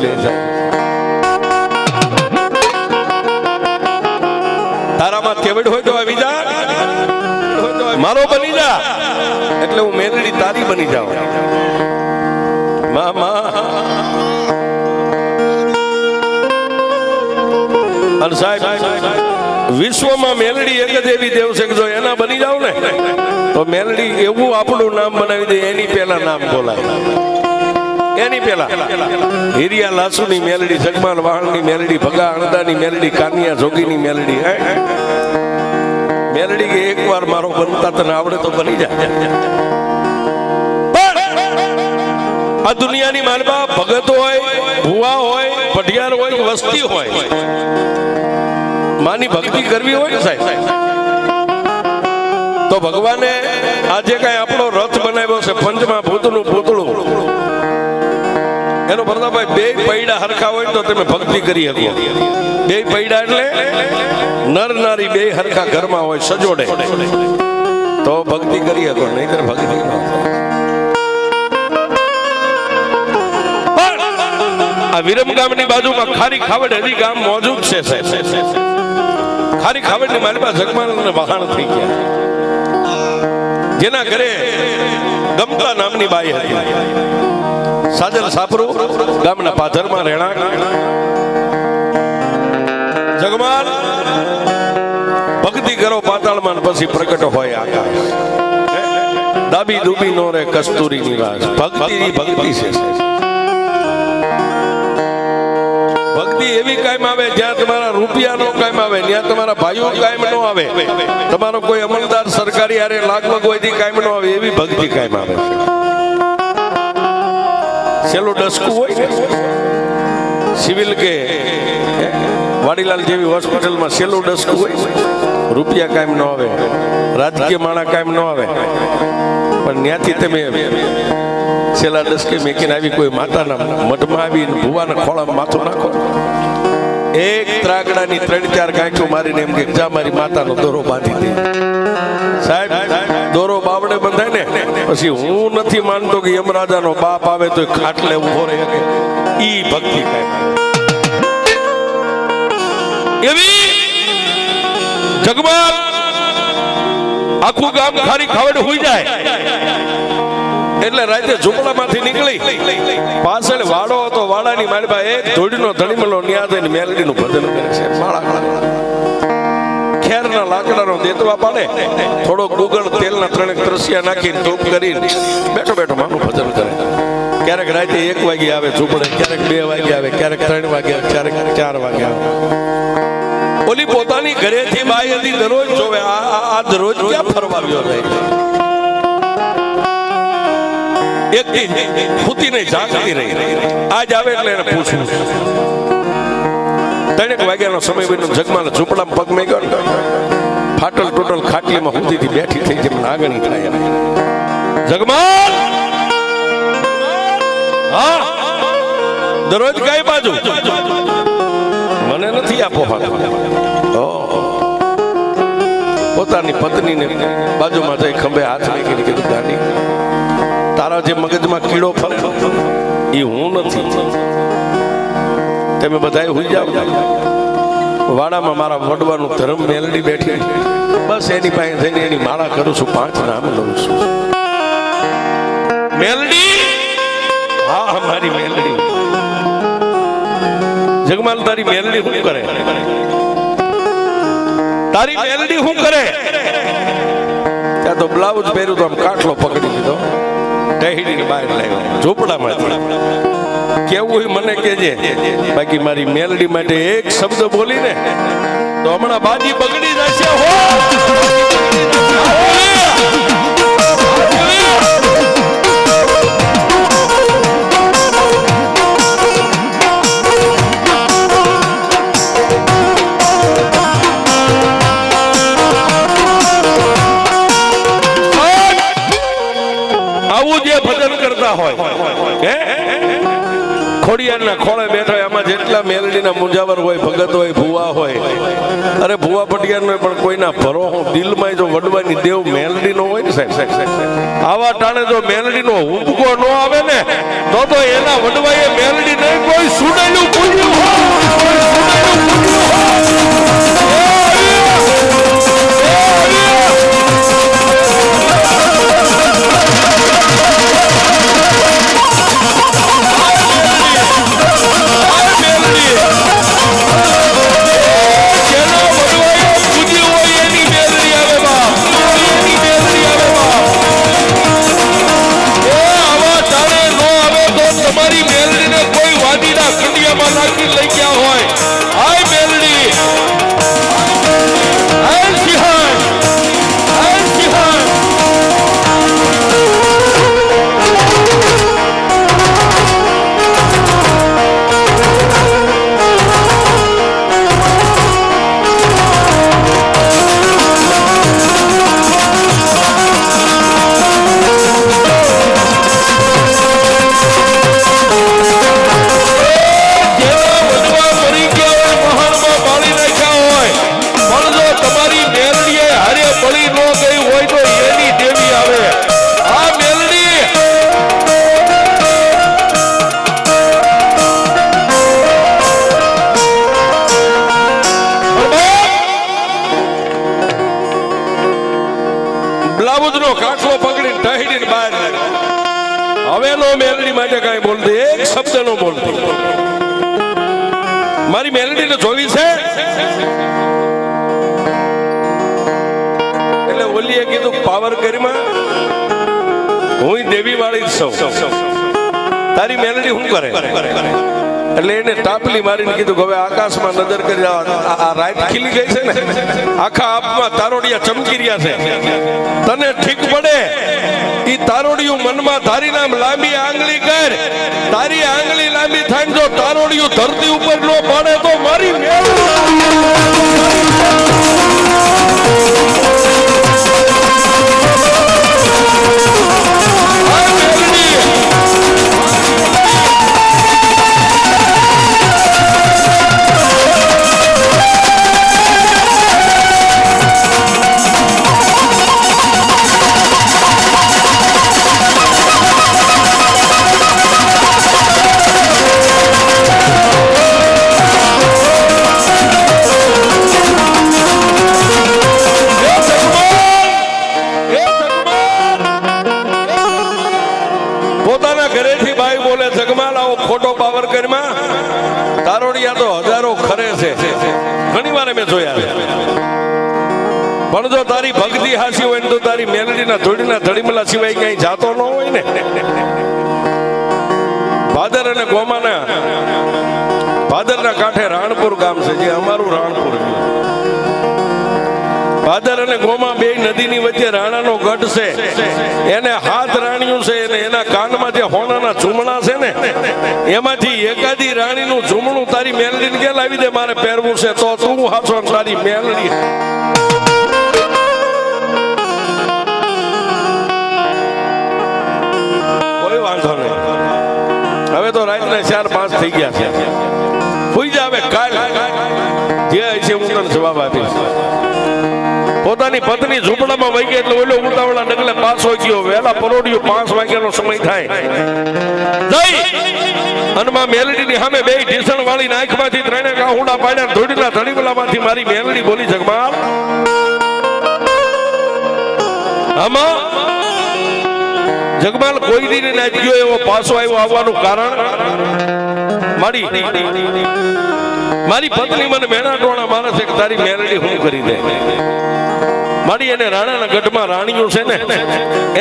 લે જાય. તારામાં કેવડ હોય તો આવી જા, મારો બની જા, એટલે હું મેલડી તારી બની જાઉં. અને સાહેબ, વિશ્વમાં મેલડી એક જ એવી દેવ છે કે જો એના બની જાવ ને તો મેલડી એવું આપણું નામ બનાવી દે, એની પેલા નામ બોલાય. એની પેલા હિરિયા લાસુની મેલડી, જગમાલ વાહણની મેલડી, ભગા અણદાની મેલડી, કાનિયા જોગીની મેલડી. મેલડી કે એક વાર મારો બનતા તને આવડે તો બની જાય. આ દુનિયાની માલમાં ભગત હોય, ભુવા હોય, પઢિયાર હોય, વસ્તી હોય, માની ભક્તિ કરવી હોય ને સાહેબ, તો ભગવાને આજે કઈ આપણો રથ બનાવ્યો છે પંચમા ભૂતનું પૂતળું, એનો પ્રતાપભાઈ બે પૈડા હરખા હોય તો તમે ભક્તિ કરી શકો. બે પૈડા એટલે નર નારી બે હરખા ઘરમાં હોય સજોડે તો ભક્તિ કરી શકો, નહીતર ભક્તિ ન થાય. આ વિરમ ગામની બાજુમાં ખારી ખાવડ હજી ગામ મોજૂદ છે સાહેબ. ખારી ખાવડ ની મારી પાસે જગમાલ વહાણ થઈ ગયા, જેના ઘરે ગમતા નામની બાઈ હતી. સાજલ સાપરુ ગામના પાથરમાં રહેણાંક. જગમાલ ભક્તિ કરો પાતાળમાં પછી પ્રગટ હોય આકાશ. દાબી દુબી નો રે કસ્તુરી નિવાસ. ભક્તિ ભક્તિ છે. ભક્તિ એવી કાયમ આવે જ્યાં તમારા રૂપિયા નો કાયમ આવે, જ્યાં તમારા ભાઈઓ કાયમ નો આવે, તમારો કોઈ અમલદાર સરકારી આરે લાગવગ હોય કાયમ નો આવે, એવી ભક્તિ કાયમ આવે. છેલ્લું ડસકું હોય ને સિવિલ કે વાડીલાલ જેવી હોસ્પિટલમાં છેલ્લું ડસકું હોય, રૂપિયા કાયમ ન આવે, રાજકીય માણા કાયમ ન આવે, પણ ત્યાંથી તમે છેલ્લા ડસકે મેકીને આવી કોઈ માતાના મઠમાં આવીને ભુવાના ખોળામાં માથું નાખો, એક ત્રાગડાની 3-4 ગાંઠો મારીને એમ કે જા મારી માતાનો દોરો બાંધી દે. સાહેબ, દોરો બાવડે બંધાય ને પછી હું નથી માનતો કે યમરાજાનો બાપ આવે તો ખાટલે ઉભો રહે, ઈ ભક્તિ કાંઈ એવી. જગમાલ આખું ગામ ખારી ખાવડ હોઈ જાય એટલે રાતે ઝૂંપડામાંથી નીકળી પાછળ વાડો હતો, વાડાની માળમાં એક ધોડીનો ધણીમલો ન્યા થઈને મેલડીનું ભજન કરે છે. ખેરના લાકડાનો દેતવા પાડે, થોડો ગુગળ તેલના 3 ત્રસિયા નાખીને ધૂપ કરીને બેઠો બેઠો માનું ભજન કરે. ક્યારેક રાતે 1 વાગે આવે ઝૂંપડે, ક્યારેક 2 વાગે આવે, ક્યારેક 3 વાગે આવે, ક્યારેક 4 વાગે આવે. ઓલી પોતાની ઘરેથી બાઈ હતી, દરરોજ જોવે આ દરરોજ ક્યાં ફરવા ગયો થાય. એક ખૂતીને જાગતી રહી, આજ આવે એટલે એને પૂછવું. 3 વાગ્યાનો સમય બન્યો. જગમાલ ઝૂંપડામાં પગ મેં ગયો, ફાટલ ટોટલ ખાટલીમાં હુતીથી બેઠી થઈ જેમ નાગણી થાય. જગમાલ હા દરરોજ કઈ બાજુ મને નથી આપો. પોતાની પત્નીને બાજુમાં જઈ ખંભે હાથ મૂકીને કીધું, ગાંડી તારા જે મગજમાં કીડો ફરે એ હું નથી, તમે બધા હુઈ જાવ. વાડામાં મારા વડવાનું ધર્મ મેલડી બેઠી, બસ એની પાસે જઈને એની માળા કરું છું, 5 નામ લઉં છું. મેલડી, હા મારી મેલડી. જગમાલ તારી મેલડી શું કરે? તારી મેલડી શું કરે? ત્યાં તો બ્લાઉઝ પહેર્યું તો આમ કાટલો પકડી લીધો, ટેહડીની બહાર લાવ્યો ઝૂંપડામાંથી. કેવું મને કેજે, બાકી મારી મેલડી માટે એક શબ્દ બોલીને તો હમણાં બાજી બગડી જશે. આવું જે ભજન કરતા હોય ખોડિયારના ખોળે બેઠો, એમાં જેટલા મેલડીના મુંજાવર હોય, ભગત હોય, ભુવા હોય, અરે ભુવા પટિયાર પણ કોઈના ભરો દિલમાં જો વડવાની દેવ મેલડી નો હોય ને સાહેબ, આવા ટાણે જો મેલડી નો હુંબકો ન આવે ને તો એના વડવાએ મેલડી નહીં કોઈ બધો કાચલો પકડીને ટહીડીને બહાર લાગ્યો. હવે નો મેલડી માટે કાંઈ બોલતી, એક શબ્દ નો બોલતી. મારી મેલડી ને જોવી છે એટલે ઓલીએ કીધું પાવર કરીમાં હું દેવી વાળી જ છું, તારી મેલડી શું કરે? એટલે એને ટાપલી મારીને કીધું કે હવે આકાશમાં નજર કરી આ રાત ખીલી ગઈ છે ને, આખા આપમાં તારોડિયા ચમકી રહ્યા છે, તને ઠીક પડે ઈ તારોડિયું મનમાં ધારી નામ લાંબી આંગળી કર, તારી આંગળી લાંબી થાય જો તારોડિયું ધરતી ઉપર નો પડે તો મારી ખોટો પાવર કરીમાં તારોડિયા તો હજારો ખરે છે, ઘણી વાર મેં જોયા. પણ જો તારી ભક્તિ હાસી હોય ને તો તારી મેલડીના ધોડીના ધડીમલા સિવાય ક્યાંય જાતો ન હોય ને. ભાદર અને ગોમાના ભાદરના કાંઠે રાણપુર ગામ છે, જે અમારું રાણપુર છે. ભાદર અને ગોમા બે નદીની વચ્ચે રાણાનો ગઢ છે, એને હાથ રાણીયું છે, અને એના કાનમાં જે હોનાના ઝૂમણા છે ને એમાંથી એકાદી રાણીનું ઝૂમણું તારી મેલડીને કે લાવી દે, મારે પહેરવું છે તો તું હાચો તારી મેલડી. કોઈ વાંધો નહીં, હવે તો રાતના 4-5 થઈ ગયા છે. હોઈ જાવે કાલ જે છે હું તને જવાબ આપીશ. પોતાની પત્ની ઝૂંપડામાં વહી ગઈ એટલે ઓલો ઉતાવળા ડગલે પાછો ગયો. વહેલા પરોડિયું 5 વાગ્યાનો સમય થાય જઈ અનમાં મેલડીની સામે બે ઢીસણ વાળી નાખમાંથી ત્રણે કાહુડા પાડ્યા, ધોડીના ધડીમલામાંથી મારી મેલડી બોલી, જગમાલ આમાં જગમાલ કોઈ દી નાચ ગયો એવો પાછો આવ્યો, આવવાનું કારણ મારી પત્ની મને મેણા ટોણા માણસ એક તારી મેલડી હું કરી દે. મારી એને રાણાના ગઢમાં રાણીઓ છે ને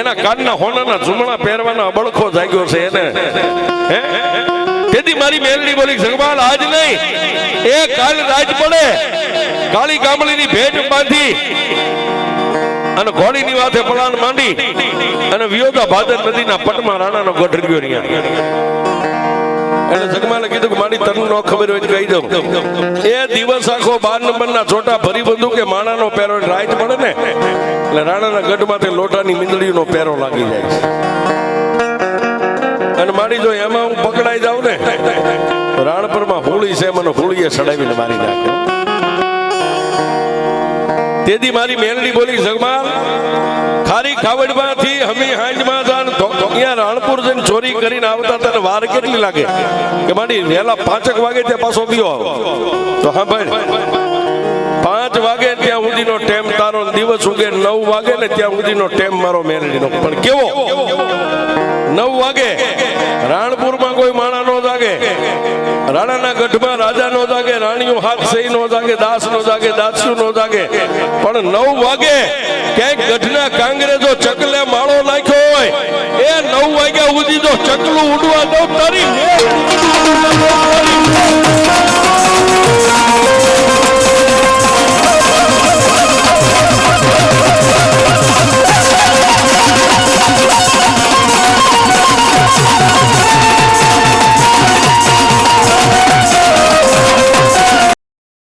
એના કાનના હોનાના ઝૂમણા પહેરવાનો અબળખો જાગ્યો છે એને. તેથી મારી મેલડી બોલી, જગમાલ આજ નહીં એ કાલ રાજ પડે, કાળી કામળીની ભેટ બાંધી અને ઘોડીની વાથે પલાણ માંડી અને વિયોગા ભાદર નદીના પટમાં રાણાનો ગઢ ગયો રહ્યા. એટલે જગમાલે કીધું કે મારી તને ન ખબર હોય કહી દઉં, એ દિવસ આખો 12 નંબરના છોટા ભરી બધું કે માણાનો પહેરો રાઈટ પડે ને એટલે રાણાના ગઢમાંથી લોટાની મીંદડીનો પહેરો લાગી જાય છે. અને મારી જો એમાં હું પકડાઈ જાઉં ને રાણપુરમાં હોળી છે, મને હોળીએ સડાવીને મારી નાખે. તેથી મારી મેલડી બોલી, જગમાલ ખારી ખાવડમાંથી હમી હાંજમાં જાન અહીંયા રાણપુર જઈને ચોરી કરીને આવતા તને વાર કેટલી લાગે? કે મારી વહેલા 5 વાગે ત્યાં પાછો ગયો આવો તો હા ભાઈ 5 વાગે ત્યાં સુધીનો ટેમ તારો, દિવસ ઉગે 9 વાગે ને ત્યાં સુધીનો ટેમ મારો મેલડીનો. પણ કેવો 9 વાગે રાણપુરમાં કોઈ માણા નો જાગે, રાણાના ગઢમાં રાજા નો જાગે, રાણીઓ હાથ સહી નો જાગે, દાસ નો જાગે, દાસ્યુ નો જાગે. પણ 9 વાગે ક્યાંક ગઢના કાંગ્રેજો ચકલે માળો નાખ્યો હોય, એ 9 વાગ્યા સુધી જો ચકલું ઉડવા દઉં તારી